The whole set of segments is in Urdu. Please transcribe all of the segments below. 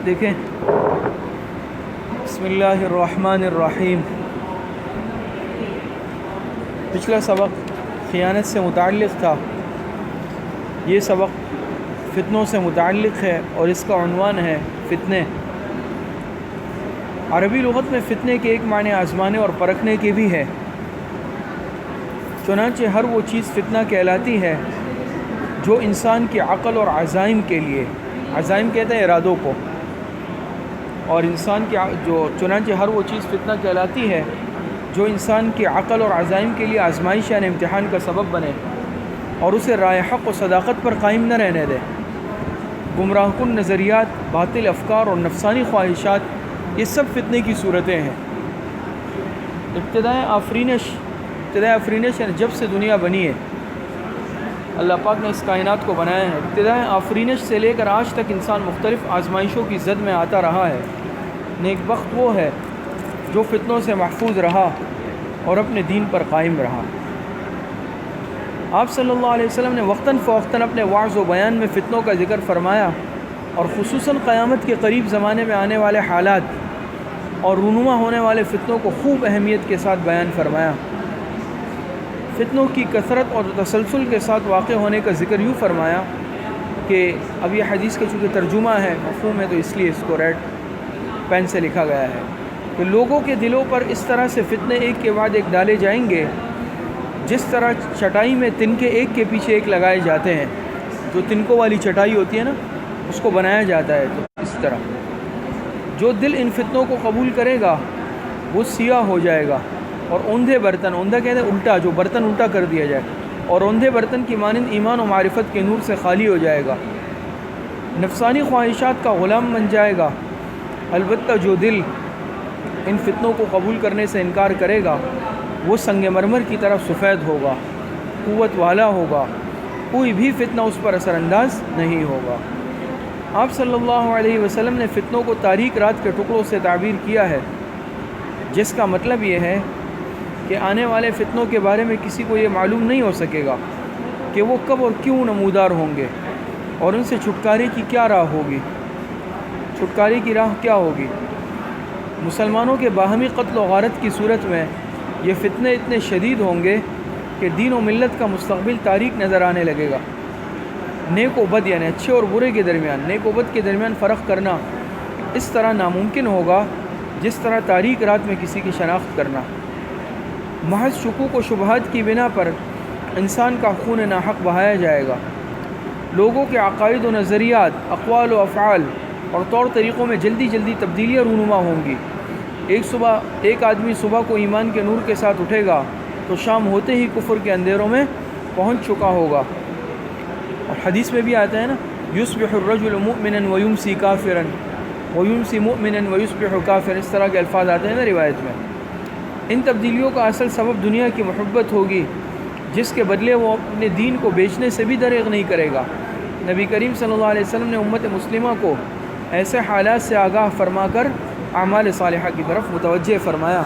دیکھیں، بسم اللہ الرحمن الرحیم۔ پچھلا سبق خیانت سے متعلق تھا، یہ سبق فتنوں سے متعلق ہے اور اس کا عنوان ہے فتنے۔ عربی لغت میں فتنے کے ایک معنی آزمانے اور پرکھنے کے بھی ہے، چنانچہ ہر وہ چیز فتنہ کہلاتی ہے جو انسان کی عقل اور عزائم کے لیے، عزائم کہتے ہیں ارادوں کو، اور انسان کی چنانچہ ہر وہ چیز فتنہ کہلاتی ہے جو انسان کی عقل اور عزائم کے لیے آزمائش یعنی امتحان کا سبب بنے اور اسے رائے حق و صداقت پر قائم نہ رہنے دے۔ گمراہ کن نظریات، باطل افکار اور نفسانی خواہشات، یہ سب فتنے کی صورتیں ہیں۔ ابتدائے آفرینش یعنی جب سے دنیا بنی ہے، اللہ پاک نے اس کائنات کو بنایا ہے، ابتدائے آفرینش سے لے کر آج تک انسان مختلف آزمائشوں کی زد میں آتا رہا ہے۔ نیک بخت وہ ہے جو فتنوں سے محفوظ رہا اور اپنے دین پر قائم رہا۔ آپ صلی اللہ علیہ وسلم نے وقتاً فوقتاً اپنے وعظ و بیان میں فتنوں کا ذکر فرمایا اور خصوصاً قیامت کے قریب زمانے میں آنے والے حالات اور رونما ہونے والے فتنوں کو خوب اہمیت کے ساتھ بیان فرمایا۔ فتنوں کی کثرت اور تسلسل کے ساتھ واقع ہونے کا ذکر یوں فرمایا کہ اب یہ حدیث کا چونکہ ترجمہ ہے، مفہوم ہے، تو اس لیے اس کو ریڈ پین سے لکھا گیا ہے کہ لوگوں کے دلوں پر اس طرح سے فتنے ایک کے بعد ایک ڈالے جائیں گے جس طرح چٹائی میں تنکے ایک کے پیچھے ایک لگائے جاتے ہیں، جو تنکوں والی چٹائی ہوتی ہے نا، اس کو بنایا جاتا ہے، تو اس طرح جو دل ان فتنوں کو قبول کرے گا وہ سیاہ ہو جائے گا اور اوندھے برتن، اوندھا کہتے ہیں الٹا، جو برتن الٹا کر دیا جائے، اور اوندھے برتن کی مانند ایمان و معرفت کے نور سے خالی ہو جائے گا، نفسانی خواہشات کا غلام بن جائے گا۔ البتہ جو دل ان فتنوں کو قبول کرنے سے انکار کرے گا وہ سنگ مرمر کی طرح سفید ہوگا، قوت والا ہوگا، کوئی بھی فتنہ اس پر اثر انداز نہیں ہوگا۔ آپ صلی اللہ علیہ وسلم نے فتنوں کو تاریک رات کے ٹکڑوں سے تعبیر کیا ہے، جس کا مطلب یہ ہے کہ آنے والے فتنوں کے بارے میں کسی کو یہ معلوم نہیں ہو سکے گا کہ وہ کب اور کیوں نمودار ہوں گے اور ان سے چھٹکارے کی کیا راہ ہوگی، چھٹکارے کی راہ کیا ہوگی۔ مسلمانوں کے باہمی قتل و غارت کی صورت میں یہ فتنے اتنے شدید ہوں گے کہ دین و ملت کا مستقبل تاریک نظر آنے لگے گا۔ نیک و بد یعنی اچھے اور برے کے درمیان، نیک و بد کے درمیان فرق کرنا اس طرح ناممکن ہوگا جس طرح تاریک رات میں کسی کی شناخت کرنا۔ محض شکوک و شبہات کی بنا پر انسان کا خون ناحق بہایا جائے گا۔ لوگوں کے عقائد و نظریات، اقوال و افعال اور طور طریقوں میں جلدی جلدی تبدیلیاں رونما ہوں گی۔ ایک آدمی صبح کو ایمان کے نور کے ساتھ اٹھے گا تو شام ہوتے ہی کفر کے اندھیروں میں پہنچ چکا ہوگا، اور حدیث میں بھی آتا ہے نا، یصبح الرجل مؤمنا ویمسی کافرا ویمسی مؤمنا ویصبح کافرا، اس طرح کے الفاظ آتے ہیں نا روایت میں۔ ان تبدیلیوں کا اصل سبب دنیا کی محبت ہوگی جس کے بدلے وہ اپنے دین کو بیچنے سے بھی دریغ نہیں کرے گا۔ نبی کریم صلی اللہ علیہ وسلم نے امت مسلمہ کو ایسے حالات سے آگاہ فرما کر اعمال صالحہ کی طرف متوجہ فرمایا۔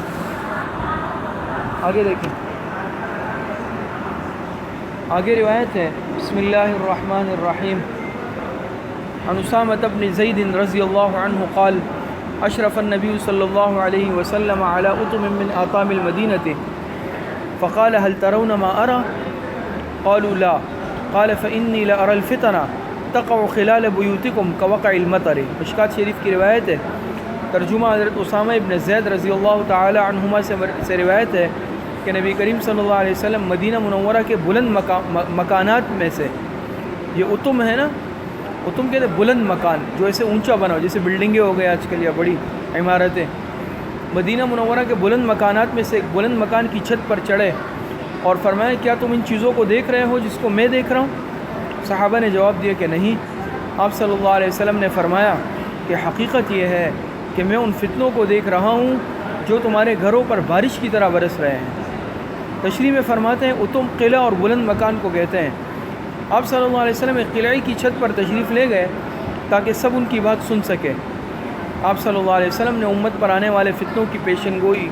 آگے دیکھیں، آگے روایت ہے، بسم اللہ الرحمن الرحیم۔ عن اسامة بن زید رضی اللہ عنہ قال اشرف النبی صلی اللہ علیہ وسلم على اطم من اطام المدینة فقال هل ترون ما ارى؟ قالوا لا، قال فإني لأرى الفتن تقع خلال بیوتکم كوقع المطر۔ مشکات شریف کی روایت ہے، ترجمہ حضرت اسامہ ابن زید رضی اللہ تعالی عنہما سے روایت ہے کہ نبی کریم صلی اللہ علیہ وسلم مدینہ منورہ کے بلند مکانات میں سے، یہ اتم ہے نا، اتم کہتے ہیں بلند مکان جو ایسے اونچا بنا ہو، جیسے بلڈنگیں ہو گئے آج کل یا بڑی عمارتیں، مدینہ منورہ کے بلند مکانات میں سے ایک بلند مکان کی چھت پر چڑھے اور فرمایا کیا تم ان چیزوں کو دیکھ رہے ہو جس کو میں دیکھ رہا ہوں؟ صحابہ نے جواب دیا کہ نہیں۔ آپ صلی اللہ علیہ وسلم نے فرمایا کہ حقیقت یہ ہے کہ میں ان فتنوں کو دیکھ رہا ہوں جو تمہارے گھروں پر بارش کی طرح برس رہے ہیں۔ تشریح میں فرماتے ہیں اتم قلعہ اور بلند مکان کو کہتے ہیں۔ آپ صلی اللہ علیہ وسلم ایک قلعے کی چھت پر تشریف لے گئے تاکہ سب ان کی بات سن سکے۔ آپ صلی اللہ علیہ وسلم نے امت پر آنے والے فتنوں کی پیشن گوئی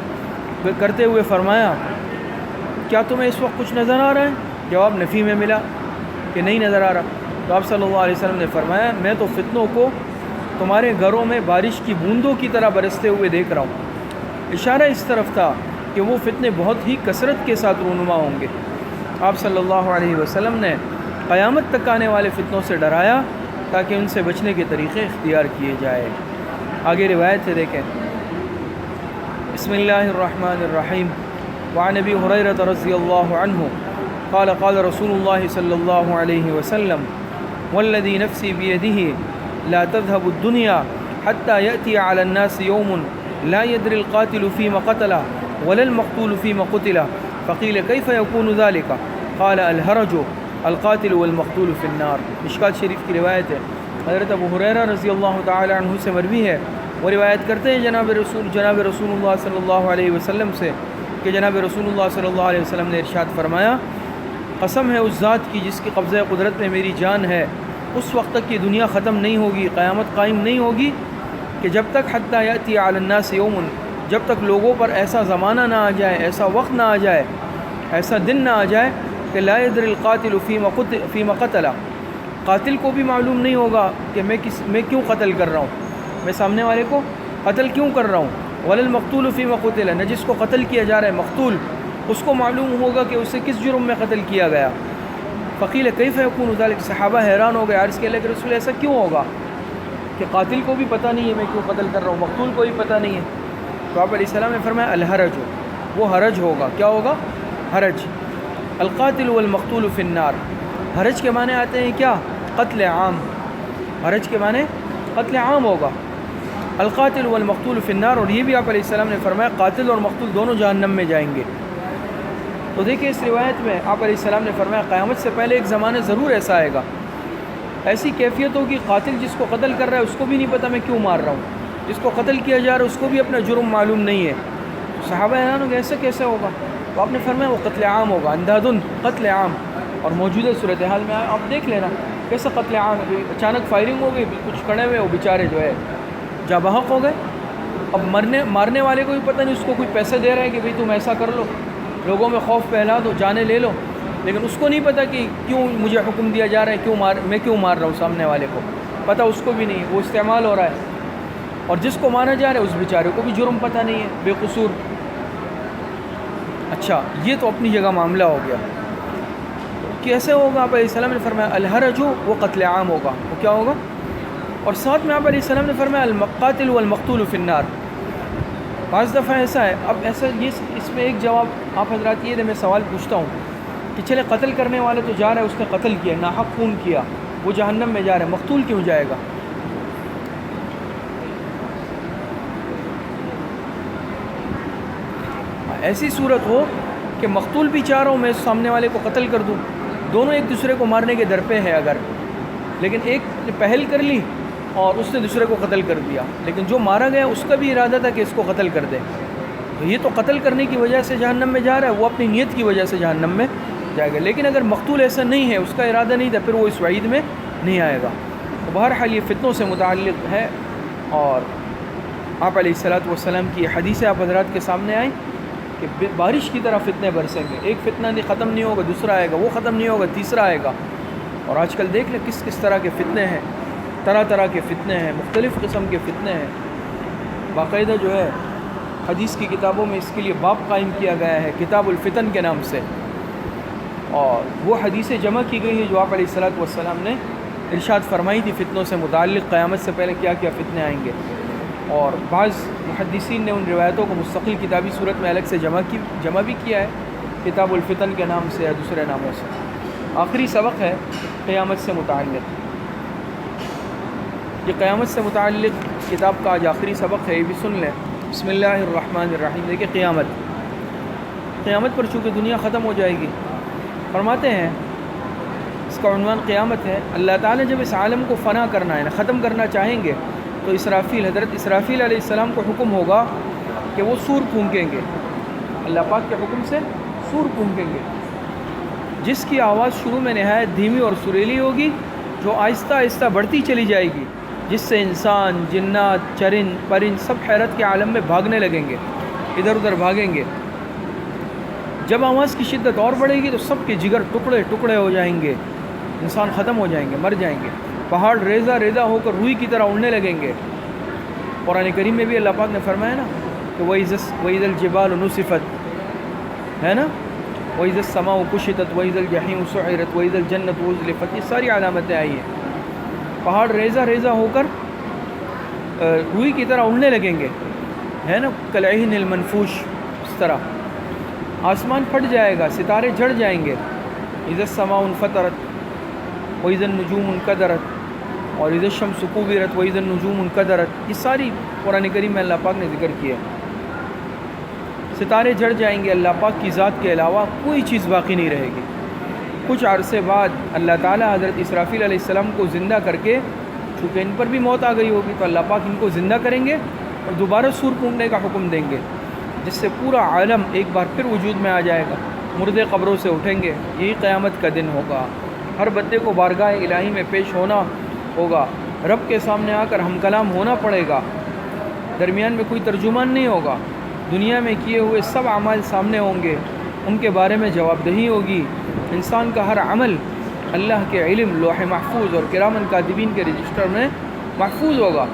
کرتے ہوئے فرمایا کیا تمہیں اس وقت کچھ نظر آ رہا ہے؟ جواب نفی میں ملا کہ نہیں نظر آ رہا۔ تو آپ صلی اللہ علیہ وسلم نے فرمایا میں تو فتنوں کو تمہارے گھروں میں بارش کی بوندوں کی طرح برستے ہوئے دیکھ رہا ہوں۔ اشارہ اس طرف تھا کہ وہ فتنے بہت ہی کثرت کے ساتھ رونما ہوں گے۔ آپ صلی اللہ علیہ وسلم نے قیامت تک آنے والے فتنوں سے ڈرایا تاکہ ان سے بچنے کے طریقے اختیار کیے جائے۔ آگے روایت ہے دیکھیں، بسم اللہ الرحمن الرحیم، وعن ابی ہریرہ رضی اللہ عنہ قال قال رسول اللہ صلی اللہ علیہ وسلم والذی نفسی بیدہ لا تذهب الدنيا حتى يأتي على الناس يوم لا يدري القاتل فيما قتل ولا المقتول فيما قتل فقيل كيف يكون ذلك قال الهرج القاتل والمقتول في النار۔ مشکات شریف کی روایت ہے، حضرت ابو ہریرہ رضی اللہ تعالی عنہ سے مروی ہے، وہ روایت کرتے ہیں جناب رسول اللہ صلی اللہ علیہ وسلم سے کہ جناب رسول اللہ صلی اللہ علیہ وسلم نے ارشاد فرمایا، قسم ہے اس ذات کی جس کی قبضہ قدرت میں میری جان ہے، اس وقت تک کہ دنیا ختم نہیں ہوگی، قیامت قائم نہیں ہوگی کہ جب تک حتی یأتی علی الناس یوم، جب تک لوگوں پر ایسا زمانہ نہ آ جائے، ایسا وقت نہ آ جائے، ایسا دن نہ آ جائے کہ لا یدری القاتل فیما قتل، قاتل کو بھی معلوم نہیں ہوگا کہ میں کیوں قتل کر رہا ہوں، میں سامنے والے کو قتل کیوں کر رہا ہوں، ولا المقتول فیما قتل، نہ جس کو قتل کیا جا رہا ہے مقتول، اس کو معلوم ہوگا کہ اسے کس جرم میں قتل کیا گیا۔ فقیل کیف یکون ذلک، صحابہ حیران ہو گئے، عرض کیا اللہ کے رسول ایسا کیوں ہوگا کہ قاتل کو بھی پتہ نہیں ہے میں کیوں قتل کر رہا ہوں، مقتول کو بھی پتہ نہیں ہے۔ تو آپ علیہ السلام نے فرمایا الحرج، وہ حرج ہوگا، کیا ہوگا؟ حرج۔ القاتل والمقتول فی النار، حرج کے معنی آتے ہیں کیا؟ قتل عام، حرج کے معنی قتل عام ہوگا۔ القاتل والمقتول فی النار، اور یہ بھی آپ علیہ السلام نے فرمایا قاتل اور مقتول دونوں جہنم میں جائیں گے۔ تو دیکھیں اس روایت میں آپ علیہ السلام نے فرمایا قیامت سے پہلے ایک زمانہ ضرور ایسا آئے گا، ایسی کیفیت ہوگی قاتل جس کو قتل کر رہا ہے اس کو بھی نہیں پتہ میں کیوں مار رہا ہوں، جس کو قتل کیا جا رہا ہے اس کو بھی اپنا جرم معلوم نہیں ہے۔ صحابہ حیران ہو گئے ایسا کیسے ہوگا؟ تو آپ نے فرمایا وہ قتل عام ہوگا، اندھادھند قتل عام۔ اور موجودہ صورتحال میں آپ دیکھ لینا کیسا قتل عام ہے، اچانک فائرنگ ہو گئی، کچھ کھڑے ہوئے وہ بیچارے جو ہے جاں بحق ہو گئے۔ اب مارنے والے کو بھی پتہ نہیں، اس کو کوئی پیسے دے رہا ہے کہ بھئی تم ایسا کر لو، لوگوں میں خوف پھیلا دو، جانیں لے لو، لیکن اس کو نہیں پتہ کہ کیوں مجھے حکم دیا جا رہا ہے، میں کیوں مار رہا ہوں سامنے والے کو، پتہ اس کو بھی نہیں، وہ استعمال ہو رہا ہے۔ اور جس کو مارا جا رہا ہے اس بیچارے کو بھی جرم پتہ نہیں ہے، بے قصور۔ اچھا یہ تو اپنی جگہ معاملہ ہو گیا، کیسے ہوگا؟ آپ علیہ السلام نے فرمایا الحرج، وہ قتل عام ہوگا، وہ کیا ہوگا؟ اور ساتھ میں آپ علیہ السلام نے فرمایا القاتل والمقتول فی النار۔ بعض دفعہ ایسا ہے، اب ایسا اس میں ایک جواب آپ حضرات یہ دے، میں سوال پوچھتا ہوں کہ چلے قتل کرنے والے تو جا رہا ہے، اس نے قتل کیا، ناحق خون کیا، وہ جہنم میں جا رہا ہے، مقتول کیوں جائے گا؟ ایسی صورت ہو کہ مقتول بھی چاہ رہا ہوں میں سامنے والے کو قتل کر دوں، دونوں ایک دوسرے کو مارنے کے در پہ ہے اگر، لیکن ایک نے پہل کر لی اور اس نے دوسرے کو قتل کر دیا، لیکن جو مارا گیا اس کا بھی ارادہ تھا کہ اس کو قتل کر دے، تو یہ تو قتل کرنے کی وجہ سے جہنم میں جا رہا ہے، وہ اپنی نیت کی وجہ سے جہنم میں جائے گا۔ لیکن اگر مقتول ایسا نہیں ہے، اس کا ارادہ نہیں تھا، پھر وہ اس وعید میں نہیں آئے گا۔ تو بہرحال یہ فتنوں سے متعلق ہے، اور آپ علیہ الصلوۃ والسلام کی حدیثیں آپ حضرات کے سامنے آئیں کہ بارش کی طرح فتنے برسیں گے، ایک فتنہ نہیں ختم نہیں ہوگا، دوسرا آئے گا، وہ ختم نہیں ہوگا، تیسرا آئے گا۔ اور آج کل دیکھ لیں کس طرح کے فتنے ہیں، طرح طرح کے فتنے ہیں، مختلف قسم کے فتنے ہیں۔ باقاعدہ جو ہے حدیث کی کتابوں میں اس کے لیے باب قائم کیا گیا ہے کتاب الفتن کے نام سے، اور وہ حدیثیں جمع کی گئی ہیں جو آپ علیہ الصلوۃ والسلام نے ارشاد فرمائی تھی فتنوں سے متعلق، قیامت سے پہلے کیا کیا فتنے آئیں گے۔ اور بعض محدثین نے ان روایتوں کو مستقل کتابی صورت میں الگ سے جمع بھی کیا ہے کتاب الفتن کے نام سے یا دوسرے ناموں سے۔ آخری سبق ہے قیامت سے متعلق، یہ قیامت سے متعلق کتاب کا آج آخری سبق ہے، یہ بھی سن لیں۔ بسم اللہ الرحمن الرحیم۔ دیکھیں قیامت پر چونکہ دنیا ختم ہو جائے گی، فرماتے ہیں اس کا عنوان قیامت ہے۔ اللہ تعالیٰ جب اس عالم کو فنا کرنا ہے، ختم کرنا چاہیں گے، تو حضرت اسرافیل علیہ السلام کو حکم ہوگا کہ وہ سور پھونکیں گے، اللہ پاک کے حکم سے سور پھونکیں گے، جس کی آواز شروع میں نہایت دھیمی اور سریلی ہوگی، جو آہستہ آہستہ بڑھتی چلی جائے گی، جس سے انسان، جنات، چرند، پرند سب حیرت کے عالم میں بھاگنے لگیں گے، ادھر ادھر بھاگیں گے۔ جب آواز کی شدت اور بڑھے گی تو سب کے جگر ٹکڑے ٹکڑے ہو جائیں گے، انسان ختم ہو جائیں گے، مر جائیں گے۔ پہاڑ ریزہ ریزہ ہو کر روئی کی طرح اڑنے لگیں گے۔ قرآن کریم میں بھی اللہ پاک نے فرمایا نا کہ وَإِذَا الْجِبَالُ نُصِفَتْ، ہے نا، وَإِذَا السَّمَاءُ كُشِطَتْ وَإِذَا الْجَحِيمُ سُعِّرَتْ وَإِذَا الْجَنَّةُ أُزْلِفَتْ، یہ ساری علامتیں آئی ہیں۔ پہاڑ ریزہ ریزہ ہو کر روئی کی طرح اڑنے لگیں گے، ہے نا، کالعہن المنفوش، اس طرح آسمان پھٹ جائے گا، ستارے جھڑ جائیں گے۔ اذا السماء انفطرت واذا النجوم انکدرت اور اذا الشمس كورت واذا النجوم انکدرت، یہ ساری قرآن کریم میں اللہ پاک نے ذکر کیا ہے۔ ستارے جھڑ جائیں گے، اللہ پاک کی ذات کے علاوہ کوئی چیز باقی نہیں رہے گی۔ کچھ عرصے بعد اللہ تعالیٰ حضرت اسرافیل علیہ السلام کو زندہ کر کے، چونکہ ان پر بھی موت آ گئی ہوگی تو اللہ پاک ان کو زندہ کریں گے اور دوبارہ سور پھونکنے کا حکم دیں گے، جس سے پورا عالم ایک بار پھر وجود میں آ جائے گا، مردے قبروں سے اٹھیں گے۔ یہی قیامت کا دن ہوگا۔ ہر بندے کو بارگاہ الہی میں پیش ہونا ہوگا، رب کے سامنے آ کر ہم کلام ہونا پڑے گا، درمیان میں کوئی ترجمان نہیں ہوگا۔ دنیا میں کیے ہوئے سب اعمال سامنے ہوں گے، ان کے بارے میں جواب دہی ہوگی۔ انسان کا ہر عمل اللہ کے علم، لوح محفوظ اور کرامن کاتبین کے رجسٹر میں محفوظ ہوگا۔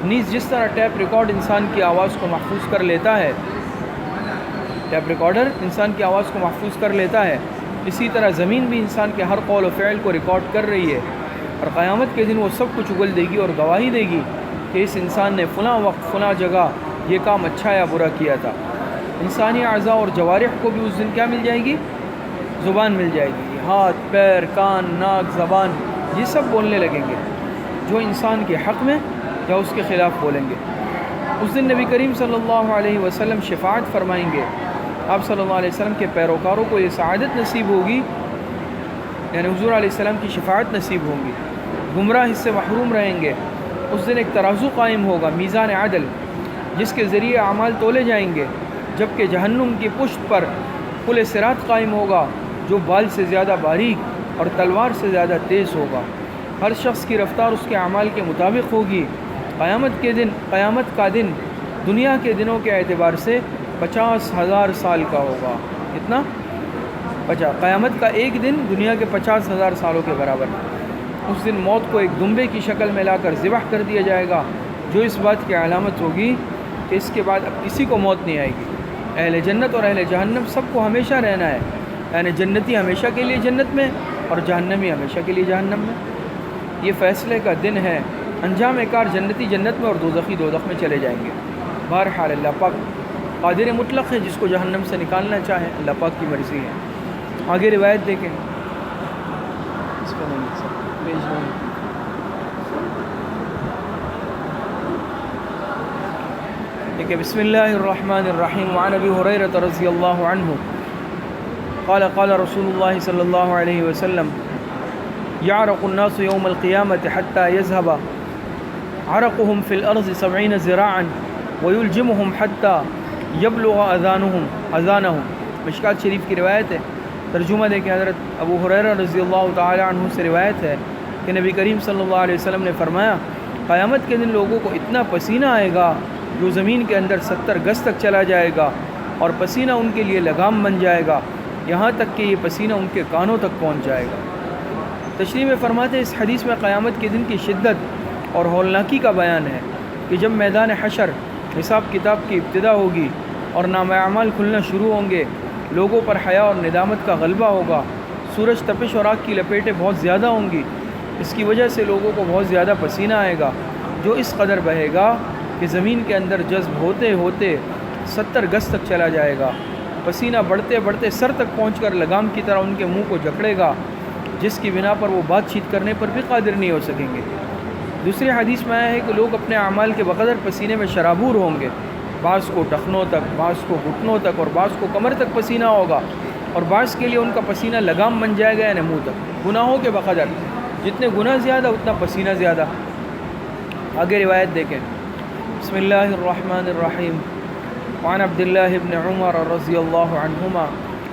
نیز جس طرح ٹیپ ریکارڈ انسان کی آواز کو محفوظ کر لیتا ہے، ٹیپ ریکارڈر انسان کی آواز کو محفوظ کر لیتا ہے، اسی طرح زمین بھی انسان کے ہر قول و فعل کو ریکارڈ کر رہی ہے، اور قیامت کے دن وہ سب کچھ اگل دے گی اور گواہی دے گی کہ اس انسان نے فلاں وقت فلاں جگہ یہ کام اچھا یا برا کیا تھا۔ انسانی اعضاء اور جوارح کو بھی اس دن کیا مل جائے گی؟ زبان مل جائے گی۔ ہاتھ، پیر، کان، ناک، زبان، یہ سب بولنے لگیں گے، جو انسان کے حق میں یا اس کے خلاف بولیں گے۔ اس دن نبی کریم صلی اللہ علیہ وسلم شفاعت فرمائیں گے۔ آپ صلی اللہ علیہ وسلم کے پیروکاروں کو یہ سعادت نصیب ہوگی، یعنی حضور علیہ السلام کی شفاعت نصیب ہوگی، گمراہ اس سے محروم رہیں گے۔ اس دن ایک ترازو قائم ہوگا، میزان عدل، جس کے ذریعے اعمال تولے جائیں گے، جبکہ جہنم کی پشت پر پل صراط قائم ہوگا، جو بال سے زیادہ باریک اور تلوار سے زیادہ تیز ہوگا۔ ہر شخص کی رفتار اس کے اعمال کے مطابق ہوگی۔ قیامت کا دن دنیا کے دنوں کے اعتبار سے 50,000 سال کا ہوگا۔ کتنا؟ 50۔ قیامت کا ایک دن دنیا کے 50,000 سالوں کے برابر۔ اس دن موت کو ایک دمبے کی شکل میں لا کر ذبح کر دیا جائے گا، جو اس بات کی علامت ہوگی کہ اس کے بعد اب کسی کو موت نہیں آئے گی۔ اہل جنت اور اہل جہنم سب کو ہمیشہ رہنا ہے، یعنی جنتی ہمیشہ کے لیے جنت میں اور جہنمی ہمیشہ کے لیے جہنم میں۔ یہ فیصلے کا دن ہے۔ انجام کار جنتی جنت میں اور دوزخی دوزخ میں چلے جائیں گے۔ بہرحال اللہ پاک قادر مطلق ہے، جس کو جہنم سے نکالنا چاہے اللہ پاک کی مرضی ہے۔ آگے روایت دیکھیں، اس کو نہیں لکھ سکتے، پیج نہیں۔ دیکھیں، بسم اللہ الرحمن الرحیم۔ وعن ابی ہریرہ رضی اللہ عنہ قال قال رسول اللہ صلی اللہ علیہ وسلم يعرق الناس يوم القيامة حتى يذهب عرقهم في الأرض 70 ذراعا ويلجمهم حتى يبلغ أذانهم۔ مشکات شریف کی روایت ہے۔ ترجمہ دیکھیں، حضرت ابو ہریرہ رضی اللہ تعالی عنہ سے روایت ہے کہ نبی کریم صلی اللہ علیہ وسلم نے فرمایا، قیامت کے دن لوگوں کو اتنا پسینہ آئے گا جو زمین کے اندر 70 گز تک چلا جائے گا، اور پسینہ ان کے لیے لگام بن جائے گا، یہاں تک کہ یہ پسینہ ان کے کانوں تک پہنچ جائے گا۔ تشریح میں فرماتے ہیں، اس حدیث میں قیامت کے دن کی شدت اور ہولناکی کا بیان ہے کہ جب میدان حشر حساب کتاب کی ابتدا ہوگی اور نامہ اعمال کھلنا شروع ہوں گے، لوگوں پر حیا اور ندامت کا غلبہ ہوگا، سورج تپش اور آگ کی لپیٹیں بہت زیادہ ہوں گی، اس کی وجہ سے لوگوں کو بہت زیادہ پسینہ آئے گا، جو اس قدر بہے گا کہ زمین کے اندر جذب ہوتے ہوتے 70 گز تک چلا جائے گا۔ پسینہ بڑھتے بڑھتے سر تک پہنچ کر لگام کی طرح ان کے منہ کو جکڑے گا، جس کی بنا پر وہ بات چیت کرنے پر بھی قادر نہیں ہو سکیں گے۔ دوسری حدیث میں آیا ہے کہ لوگ اپنے اعمال کے بقدر پسینے میں شرابور ہوں گے، بعض کو ٹخنوں تک، بعض کو گھٹنوں تک اور بعض کو کمر تک پسینہ ہوگا، اور بعض کے لیے ان کا پسینہ لگام بن جائے گا، یعنی منہ تک، گناہوں کے بقدر، جتنے گناہ زیادہ اتنا پسینہ زیادہ۔ آگے روایت دیکھیں، بسم اللہ الرحمن الرحیم۔ وعن عبد اللہ بن عمر رضی اللہ عنہما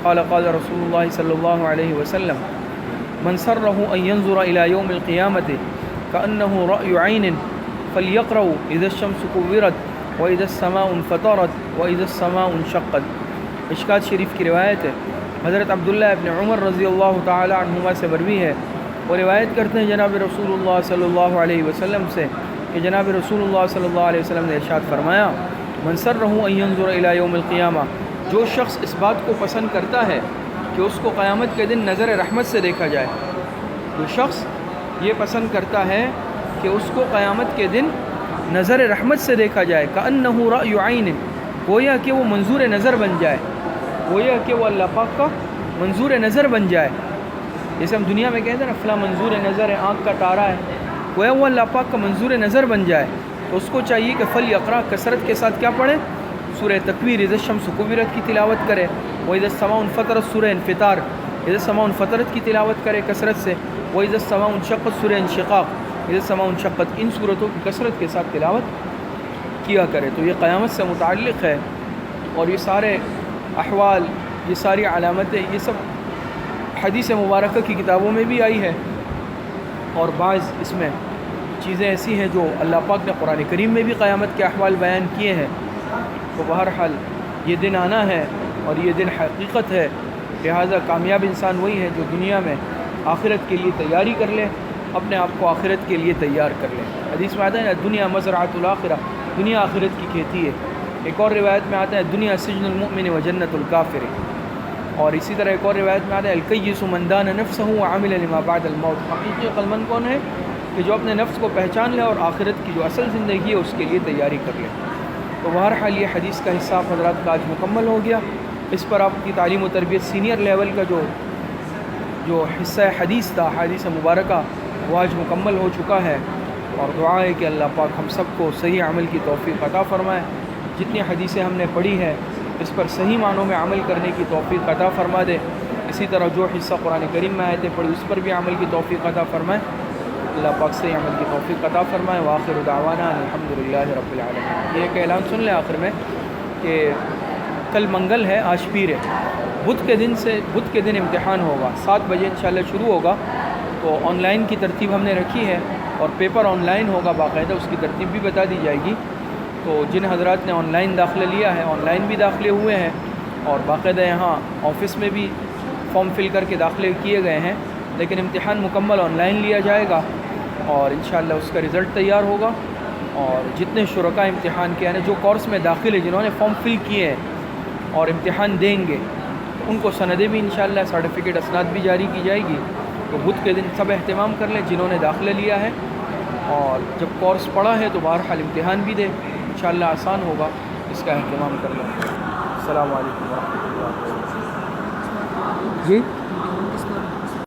قال قال رسول اللہ صلی اللہ علیہ وسلم من سرہ ان ينظر الى یوم القیامت كأنه رأي عین فلیقرأ اذا الشمس کورت واذا السماء انفطرت واذا السماء انشقت۔ مشکات شریف کی روایت ہے۔ حضرت عبداللہ ابن عمر رضی اللہ تعالی عنہما سے مروی ہے وہ روایت کرتے ہیں جناب رسول اللہ صلی اللہ علیہ وسلم سے کہ جناب رسول اللہ صلی اللہ علیہ وسلم نے ارشاد فرمایا من سرہ ان ینظر الی یوم القیامہ، جو شخص اس بات کو پسند کرتا ہے کہ اس کو قیامت کے دن نظر رحمت سے دیکھا جائے، جو شخص یہ پسند کرتا ہے کہ اس کو قیامت کے دن نظر رحمت سے دیکھا جائے، کأنہ رأی عین، گویا کہ وہ منظور نظر بن جائے، گویا کہ وہ اللہ پاک کا منظور نظر بن جائے. جیسے ہم دنیا میں کہتے ہیں نا فلاں منظور نظر ہے، آنکھ کا تارا ہے، گویا وہ اللہ پاک کا منظور نظر بن جائے. تو اس کو چاہیے کہ فلیقرأ، کثرت کے ساتھ کیا پڑھے؟ سورہ تکویر، اذا الشمس کورت کی تلاوت کرے، وَإِذَا السَّمَاءُ انفطرت، سورہ انفطار، اذا السماء انفطرت کی تلاوت کرے کثرت سے، وَإِذَا السَّمَاءُ انشقت، سورہ انشقاق، اذا السماء انشقت، ان صورتوں کی کثرت کے ساتھ تلاوت کیا کرے. تو یہ قیامت سے متعلق ہے، اور یہ سارے احوال، یہ ساری علامتیں، یہ سب حدیث مبارکہ کی کتابوں میں بھی آئی ہے، اور بعض اس میں چیزیں ایسی ہیں جو اللہ پاک نے قرآن کریم میں بھی قیامت کے احوال بیان کیے ہیں. تو بہرحال یہ دن آنا ہے اور یہ دن حقیقت ہے، لہٰذا کامیاب انسان وہی ہے جو دنیا میں آخرت کے لیے تیاری کر لے، اپنے آپ کو آخرت کے لیے تیار کر لے. حدیث میں آتا ہے نا دنیا مزرعۃ الآخرہ، دنیا آخرت کی کھیتی ہے. ایک اور روایت میں آتا ہے دنیا سجن المؤمن و جنت الکافر، اور اسی طرح ایک اور روایت میں آتا ہے الکیس من دان نفسہ وعمل لما بعد الموت. حقیقی عقلمند کون ہے؟ کہ جو اپنے نفس کو پہچان لے اور آخرت کی جو اصل زندگی ہے اس کے لیے تیاری کر لے. تو بہرحال یہ حدیث کا حصہ آپ حضرات کا آج مکمل ہو گیا. اس پر آپ کی تعلیم و تربیت سینئر لیول کا جو حصہ حدیث تھا، حدیث مبارکہ، وہ آج مکمل ہو چکا ہے. اور دعا ہے کہ اللہ پاک ہم سب کو صحیح عمل کی توفیق عطا فرمائے. جتنی حدیثیں ہم نے پڑھی ہے اس پر صحیح معنوں میں عمل کرنے کی توفیق عطا فرما دے. اسی طرح جو حصہ قرآن کریم میں آیتیں پڑھی اس پر بھی عمل کی توفیق عطا فرمائے. اللہ پاک سے عمل کی توفیق عطا فرمائے. وآخر دعوانا الحمدللہ رب العالمین. یہ ایک اعلان سن لیں آخر میں کہ کل منگل ہے، آج پیر ہے، بدھ کے دن امتحان ہوگا، 7 بجے انشاءاللہ شروع ہوگا. تو آن لائن کی ترتیب ہم نے رکھی ہے، اور پیپر آن لائن ہوگا باقاعدہ، اس کی ترتیب بھی بتا دی جائے گی. تو جن حضرات نے آن لائن داخلہ لیا ہے، آن لائن بھی داخلے ہوئے ہیں، اور باقاعدہ یہاں آفس میں بھی فارم فل کر کے داخلے کیے گئے ہیں، لیکن امتحان مکمل آن لائن لیا جائے گا، اور انشاءاللہ اس کا رزلٹ تیار ہوگا. اور جتنے شرکاء امتحان کے یعنی جو کورس میں داخل ہے، جنہوں نے فارم فل کیے ہیں اور امتحان دیں گے، ان کو سندیں بھی انشاءاللہ سرٹیفکیٹ اسناد بھی جاری کی جائے گی. تو بدھ کے دن سب اہتمام کر لیں جنہوں نے داخلہ لیا ہے، اور جب کورس پڑھا ہے تو بہرحال امتحان بھی دے، انشاءاللہ آسان ہوگا، اس کا اہتمام کر لیں. السلام علیکم ورحمۃ اللہ. جی